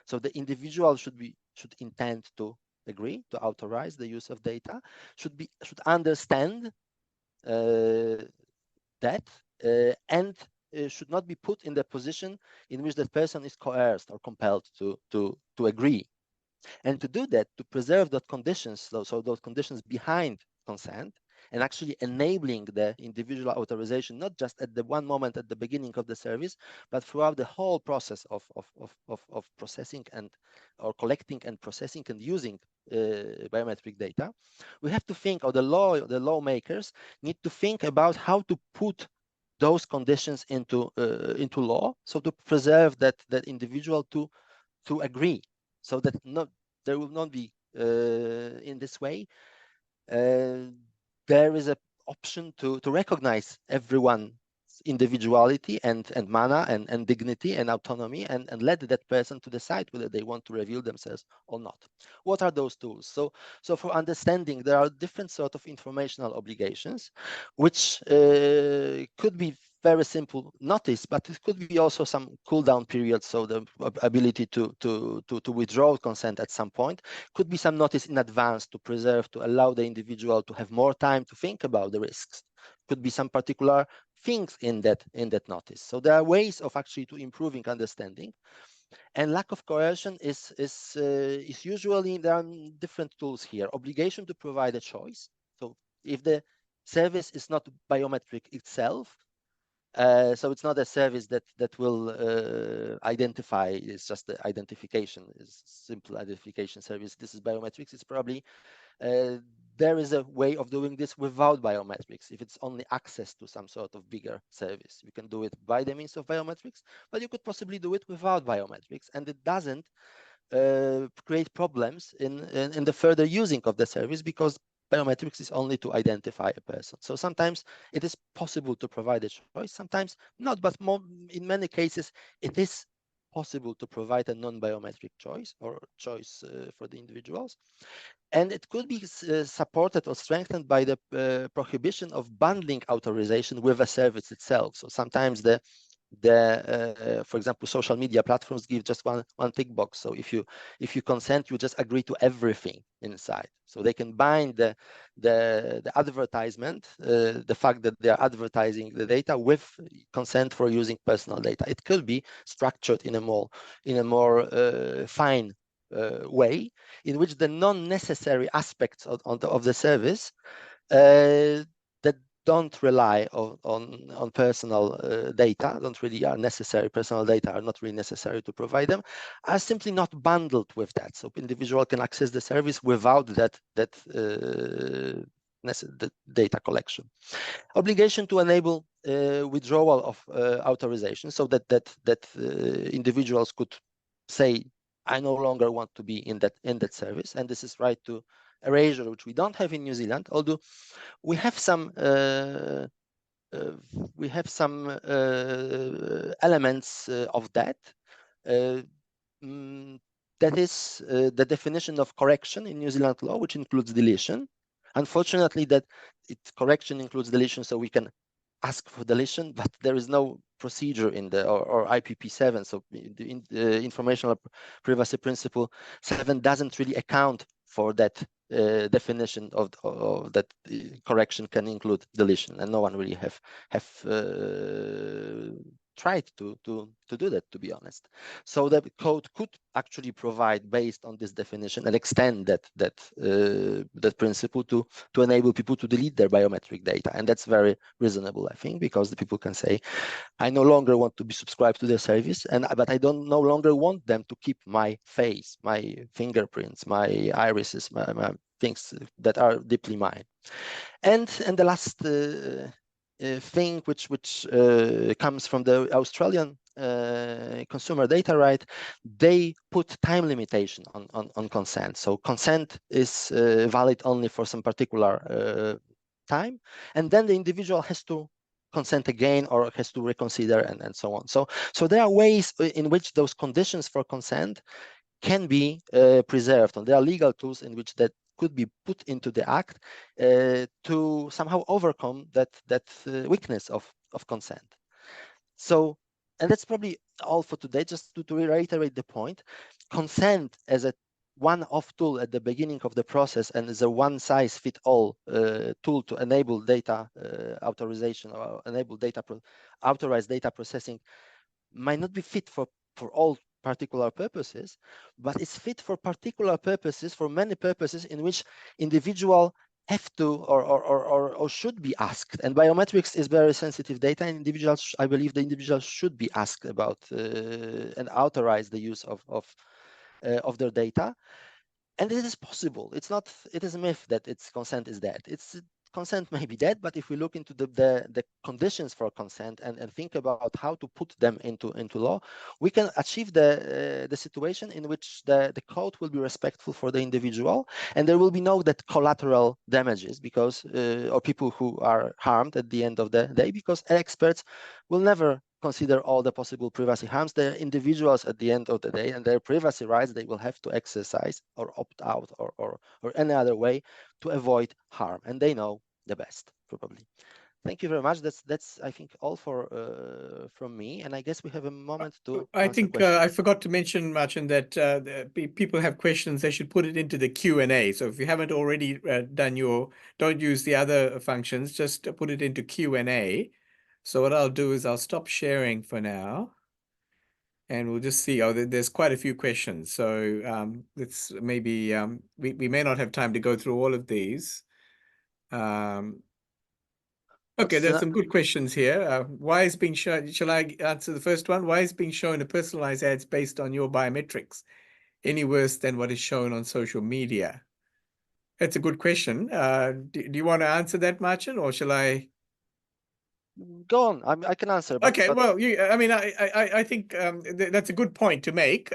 So the individual should intend to agree to authorize the use of data, should understand that, and should not be put in the position in which that person is coerced or compelled to agree. And to do that, to preserve those conditions, so those conditions behind consent, and actually enabling the individual authorization, not just at the one moment at the beginning of the service, but throughout the whole process of processing or collecting and processing and using biometric data, we have to think, or the lawmakers need to think about how to put those conditions into law, so to preserve that individual to agree, so that there will not be in this way there is an option to recognize everyone's individuality and mana and dignity and autonomy, and let that person to decide whether they want to reveal themselves or not. What are those tools? So for understanding, there are different sort of informational obligations, which could be very simple notice, but it could be also some cool down period, so the ability to withdraw consent at some point. Could be some notice in advance to preserve, to allow the individual to have more time to think about the risks. Could be some particular things in that notice. So there are ways of actually to improving understanding. And lack of coercion is usually, there are different tools here. Obligation to provide a choice. So if the service is not biometric itself, so it's not a service that will identify, it's just the identification, is simple identification service. This is biometrics. It's probably there is a way of doing this without biometrics. If it's only access to some sort of bigger service, you can do it by the means of biometrics, but you could possibly do it without biometrics, and it doesn't create problems in the further using of the service, because biometrics is only to identify a person. So sometimes it is possible to provide a choice, sometimes not, but in many cases it is possible to provide a non-biometric choice, or choice for the individuals. And it could be supported or strengthened by the prohibition of bundling authorization with a service itself. So sometimes for example, social media platforms give just one tick box. So if you consent, you just agree to everything inside. So they can bind the advertisement, the fact that they are advertising the data, with consent for using personal data. It could be structured in a more fine way, in which the non-necessary aspects of the service that don't rely on personal data, don't really are necessary, personal data are not really necessary to provide them, are simply not bundled with that. So individual can access the service without that the data collection. Obligation to enable withdrawal of authorization, so that individuals could say, I no longer want to be in that service, and this is right to erasure, which we don't have in New Zealand, although we have some elements of that. that is the definition of correction in New Zealand law, which includes deletion. Unfortunately, correction includes deletion, so we can ask for deletion, but there is no procedure in the or IPP7. So the informational privacy principle 7 doesn't really account for that definition of that correction can include deletion, and no one really have tried to do that, to be honest. So the code could actually provide, based on this definition, and extend that principle to enable people to delete their biometric data, and that's very reasonable, I think, because the people can say, I no longer want to be subscribed to their service, but I don't no longer want them to keep my face, my fingerprints, my irises, my things that are deeply mine. And the last thing which comes from the Australian consumer data right, they put time limitation on consent. So consent is valid only for some particular time, and then the individual has to consent again or has to reconsider and so on. So there are ways in which those conditions for consent can be preserved, and there are legal tools in which that could be put into the act to somehow overcome that weakness of consent. So, and that's probably all for today. Just to reiterate the point, consent as a one-off tool at the beginning of the process and as a one-size-fit-all tool to enable data authorization or enable authorized data processing might not be fit for all particular purposes, but it's fit for particular purposes, for many purposes in which individual have to or should be asked. And biometrics is very sensitive data, and individuals, I believe the individuals should be asked about and authorize the use of their data. And it is possible. It is a myth that its consent is dead. Consent may be dead, but if we look into the conditions for consent and think about how to put them into law, we can achieve the situation in which the code will be respectful for the individual, and there will be no that collateral damages because or people who are harmed at the end of the day, because experts will never consider all the possible privacy harms. The individuals at the end of the day and their privacy rights, they will have to exercise or opt out or any other way to avoid harm, and they know the best, probably. Thank you very much. That's I think all for from me, and I guess we have a moment to I answer think questions. I forgot to mention, Marcin, that people have questions. They should put it into the Q&A. So if you haven't already don't use the other functions, just put it into Q&A. So what I'll do is I'll stop sharing for now, and we'll just see. Oh, there's quite a few questions. So let's maybe we may not have time to go through all of these. Okay, there's some good questions here. Why is being shown, shall I answer the first one? Why is being shown a personalized ads based on your biometrics any worse than what is shown on social media? That's a good question. Do you want to answer that, Marcin, or shall I? Go on. I can answer. Okay, well, I mean, I think that's a good point to make.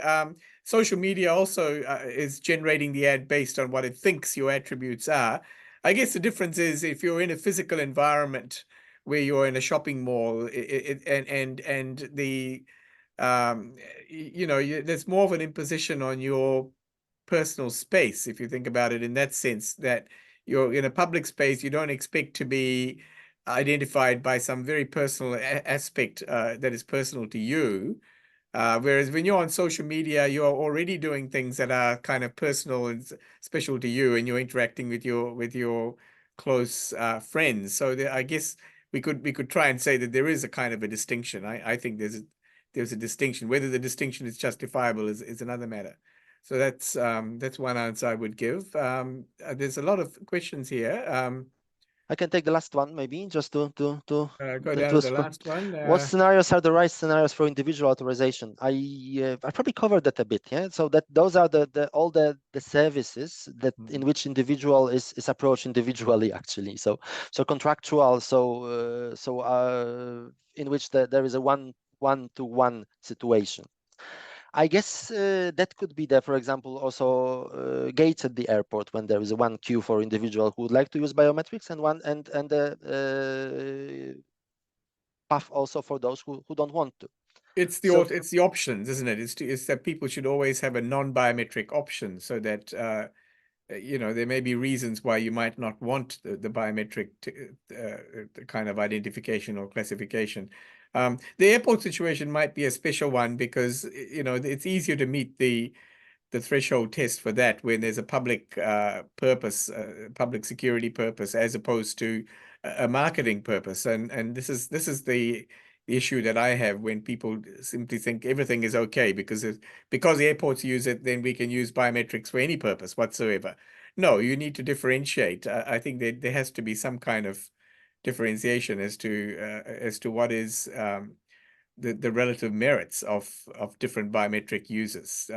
Social media also is generating the ad based on what it thinks your attributes are. I guess the difference is if you're in a physical environment where you're in a shopping mall, and the there's more of an imposition on your personal space, if you think about it in that sense, that you're in a public space, you don't expect to be identified by some very personal aspect that is personal to you. Whereas when you're on social media, you're already doing things that are kind of personal and special to you, and you're interacting with your close friends. So I guess we could try and say that there is a kind of a distinction. I think there's a distinction. Whether the distinction is justifiable is another matter. So that's one answer I would give. There's a lot of questions here. I can take the last one, maybe, just to Go down to the last one. What scenarios are the right scenarios for individual authorization? I probably covered that a bit, yeah. So that those are all the services that in which individual is approached individually, actually. So contractual. In which there is a one-to-one situation. I guess that could be there, for example, also gates at the airport when there is one queue for individual who would like to use biometrics, and the path also for those who don't want to. It's So the options, isn't it? It's that people should always have a non-biometric option so that there may be reasons why you might not want the biometric kind of identification or classification. The airport situation might be a special one because it's easier to meet the threshold test for that when there's a public purpose, public security purpose, as opposed to a marketing purpose. And this is the issue that I have when people simply think everything is okay because airports use it, then we can use biometrics for any purpose whatsoever. No, you need to differentiate. I think that there has to be some kind of differentiation as to what is the relative merits of different biometric users,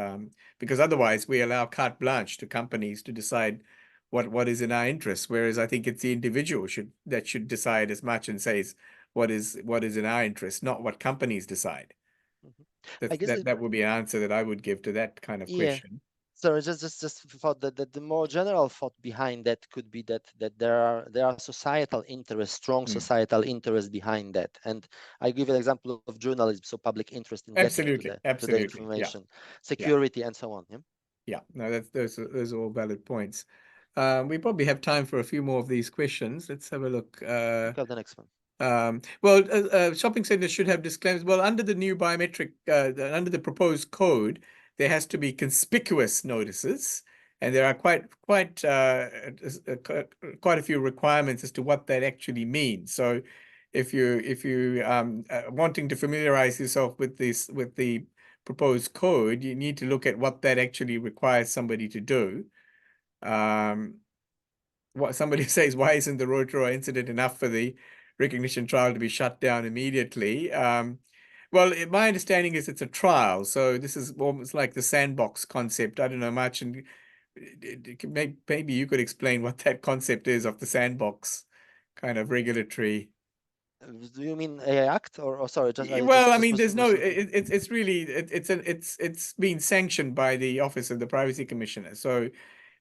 because otherwise we allow carte blanche to companies to decide what is in our interest, whereas I think it's the individual that should decide as much and says what is in our interest, not what companies decide. I guess That would be an answer that I would give to that kind of yeah. question. So just thought that the more general thought behind that could be that there are societal interests, strong Mm. societal interests behind that. And I give an example of journalism, so public interest in getting to Absolutely, the absolutely. Yeah, information, yeah, security, and so on. Yeah. yeah. No, those are all valid points. We probably have time for a few more of these questions. Let's have a look. Look at the next one. Shopping centers should have disclaimers. Well, under the new biometric, under the proposed code, there has to be conspicuous notices, and there are quite quite a few requirements as to what that actually means. So, if you wanting to familiarize yourself with the proposed code, you need to look at what that actually requires somebody to do. What somebody says, why isn't the Rotorua incident enough for the recognition trial to be shut down immediately? My understanding is it's a trial, so this is almost like the sandbox concept. I don't know much, and maybe you could explain what that concept is of the sandbox kind of regulatory. Do you mean AI Act or sorry, just Well, I mean, was there's no. was It's really it's been sanctioned by the Office of the Privacy Commissioner. So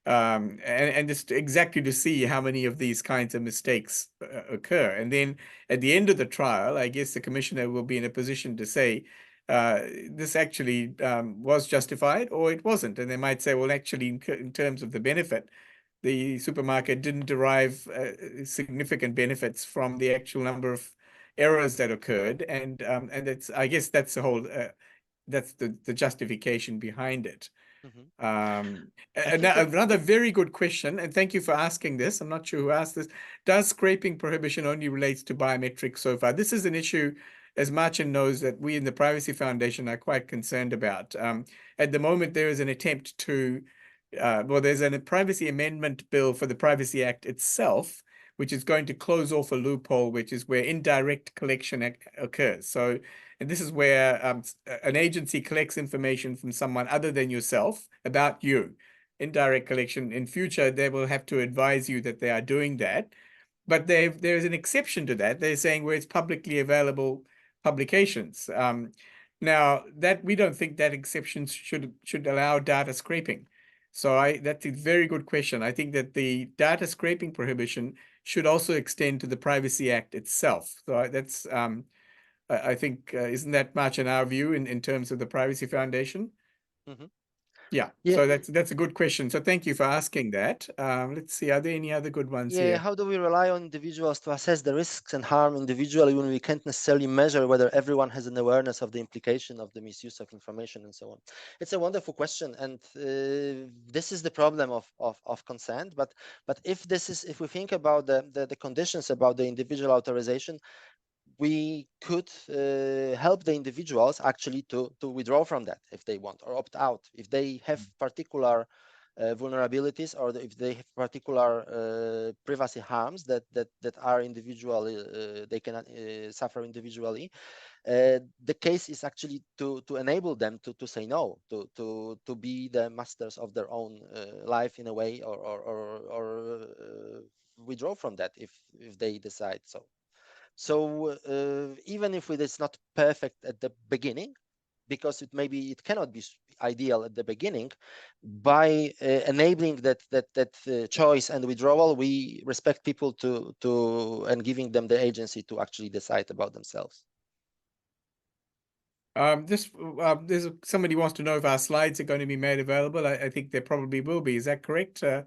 and just exactly to see how many of these kinds of mistakes occur. And then at the end of the trial, I guess the commissioner will be in a position to say, this actually was justified or it wasn't. And they might say, well, actually, in terms of the benefit, the supermarket didn't derive significant benefits from the actual number of errors that occurred. And it's, I guess that's the whole, that's the justification behind it. Mhm. Um, I and think that another very good question, and thank you for asking this. I'm not sure who asked this. Does scraping prohibition only relates to biometrics so far? This is an issue, as Marcin knows, that we in the Privacy Foundation are quite concerned about. At the moment, there is an attempt to, there's a privacy amendment bill for the Privacy Act itself, which is going to close off a loophole, which is where indirect collection occurs. So, and this is where an agency collects information from someone other than yourself about you. Indirect collection. In future, they will have to advise you that they are doing that. But there's an exception to that. They're saying where it's publicly available publications. Now that we don't think that exception should allow data scraping. So that's a very good question. I think that the data scraping prohibition should also extend to the Privacy Act itself. So that's I think isn't that much in our view in terms of the Privacy Foundation? Mhm. Yeah, Yeah, so that's a good question. So thank you for asking that. Let's see, are there any other good ones yeah. here? How do we rely on individuals to assess the risks and harm individually when we can't necessarily measure whether everyone has an awareness of the implication of the misuse of information and so on? It's a wonderful question, and this is the problem of consent. But if we think about the conditions about the individual authorization, we could help the individuals actually to withdraw from that if they want, or opt out if they have particular vulnerabilities, or if they have particular privacy harms that are individually they cannot suffer individually. The case is actually to enable them to say no, to be the masters of their own life in a way, or withdraw from that if they decide so. So even if it is not perfect at the beginning, because it cannot be ideal at the beginning, by enabling that choice and withdrawal, we respect people to and giving them the agency to actually decide about themselves. There's somebody wants to know if our slides are going to be made available. I think they probably will be. Is that correct? I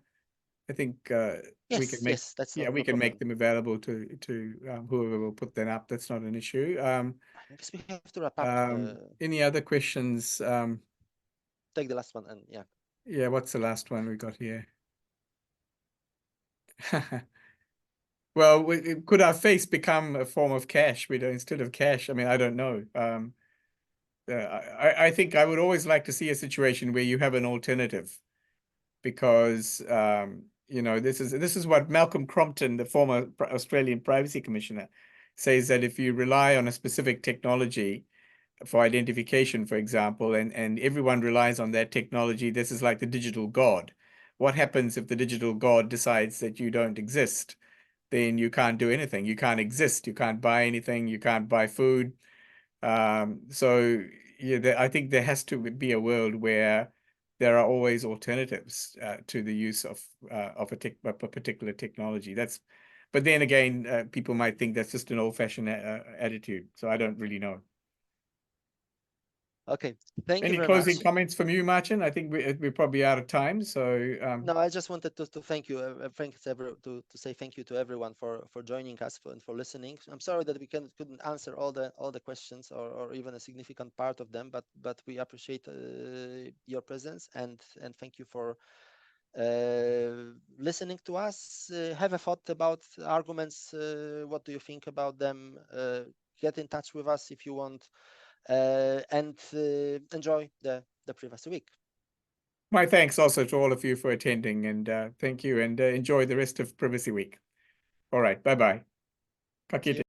think we can Yes, make yes, that's yeah, we no can make problem. them available to whoever will put them up. That's not an issue. I guess we have to wrap up. Any other questions? Take the last one, and yeah. Yeah, what's the last one we got here? Well, could our face become a form of cash? Instead of cash. I mean, I don't know. I think I would always like to see a situation where you have an alternative, because you know, this is what Malcolm Crompton, the former Australian Privacy Commissioner, says, that if you rely on a specific technology for identification, for example, and everyone relies on that technology, this is like the digital god. What happens if the digital god decides that you don't exist? Then you can't do anything. You can't exist. You can't buy anything. You can't buy food. So yeah, I think there has to be a world where there are always alternatives to the use of a particular technology. But then again, people might think that's just an old-fashioned attitude. So I don't really know. Okay, thank you Any very closing much. comments from you, Marcin? I think we're probably out of time. So No, I just wanted to thank you. To say thank you to everyone for joining us and for listening. I'm sorry that we couldn't answer all the questions, or even a significant part of them, but we appreciate your presence, and thank you for listening to us. Have a thought about arguments. What do you think about them? Get in touch with us if you want, and enjoy the Privacy Week. my thanks also to all of you for attending, and thank you, and enjoy the rest of Privacy Week. All right, bye-bye. Ka See kite. you.